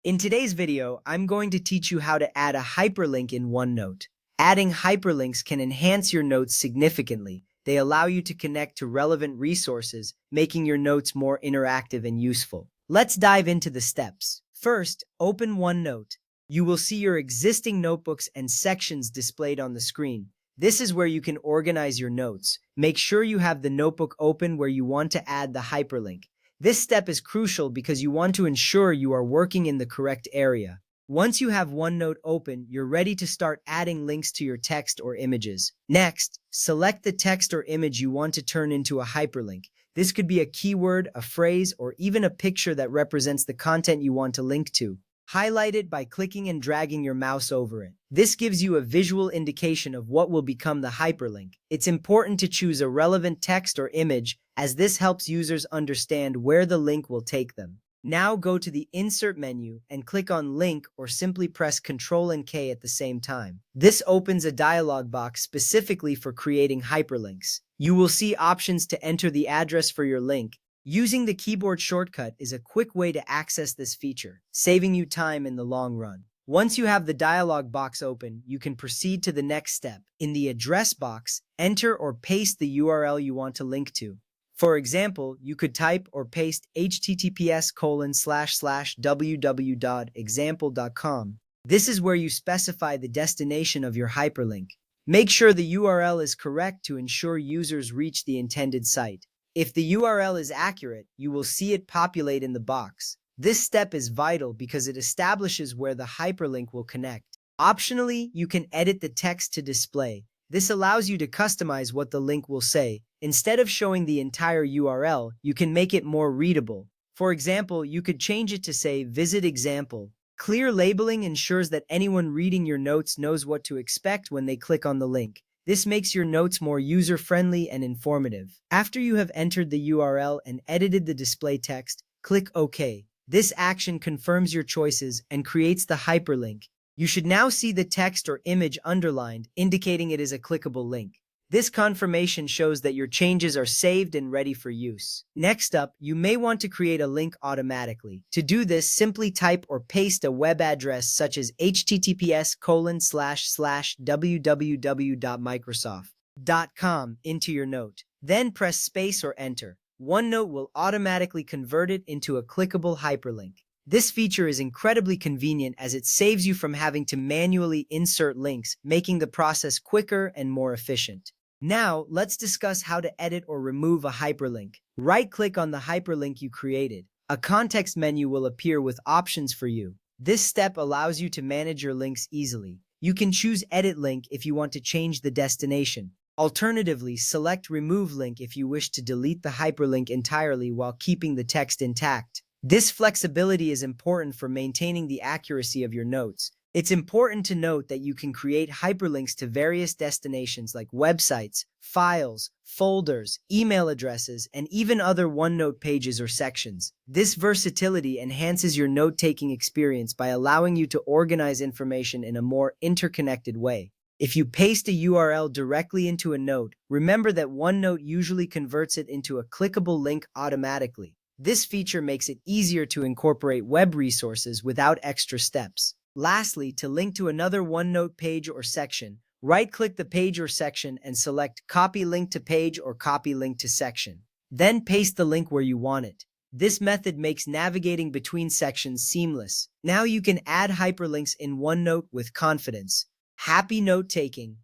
In today's video, I'm going to teach you how to add a hyperlink in OneNote. Adding hyperlinks can enhance your notes significantly. They allow you to connect to relevant resources, making your notes more interactive and useful. Let's dive into the steps. First, open OneNote. You will see your existing notebooks and sections displayed on the screen. This is where you can organize your notes. Make sure you have the notebook open where you want to add the hyperlink. This step is crucial because you want to ensure you are working in the correct area. Once you have OneNote open, you're ready to start adding links to your text or images. Next, select the text or image you want to turn into a hyperlink. This could be a keyword, a phrase, or even a picture that represents the content you want to link to. Highlight it by clicking and dragging your mouse over it. This gives you a visual indication of what will become the hyperlink. It's important to choose a relevant text or image, as this helps users understand where the link will take them. Now go to the Insert menu and click on Link, or simply press Ctrl and K at the same time. This opens a dialog box specifically for creating hyperlinks. You will see options to enter the address for your link. Using the keyboard shortcut is a quick way to access this feature, saving you time in the long run. Once you have the dialog box open, you can proceed to the next step. In the address box, enter or paste the URL you want to link to. For example, you could type or paste https://www.example.com. This is where you specify the destination of your hyperlink. Make sure the URL is correct to ensure users reach the intended site. If the URL is accurate, you will see it populate in the box. This step is vital because it establishes where the hyperlink will connect. Optionally, you can edit the text to display. This allows you to customize what the link will say. Instead of showing the entire URL, you can make it more readable. For example, you could change it to say, "Visit example." Clear labeling ensures that anyone reading your notes knows what to expect when they click on the link. This makes your notes more user-friendly and informative. After you have entered the URL and edited the display text, click OK. This action confirms your choices and creates the hyperlink. You should now see the text or image underlined, indicating it is a clickable link. This confirmation shows that your changes are saved and ready for use. Next up, you may want to create a link automatically. To do this, simply type or paste a web address such as https://www.microsoft.com into your note. Then press space or enter. OneNote will automatically convert it into a clickable hyperlink. This feature is incredibly convenient as it saves you from having to manually insert links, making the process quicker and more efficient. Now, let's discuss how to edit or remove a hyperlink. Right-click on the hyperlink you created. A context menu will appear with options for you. This step allows you to manage your links easily. You can choose Edit Link if you want to change the destination. Alternatively, select Remove Link if you wish to delete the hyperlink entirely while keeping the text intact. This flexibility is important for maintaining the accuracy of your notes. It's important to note that you can create hyperlinks to various destinations like websites, files, folders, email addresses, and even other OneNote pages or sections. This versatility enhances your note-taking experience by allowing you to organize information in a more interconnected way. If you paste a URL directly into a note, remember that OneNote usually converts it into a clickable link automatically. This feature makes it easier to incorporate web resources without extra steps. Lastly, to link to another OneNote page or section, right-click the page or section and select Copy Link to Page or Copy Link to Section. Then paste the link where you want it. This method makes navigating between sections seamless. Now you can add hyperlinks in OneNote with confidence. Happy note-taking!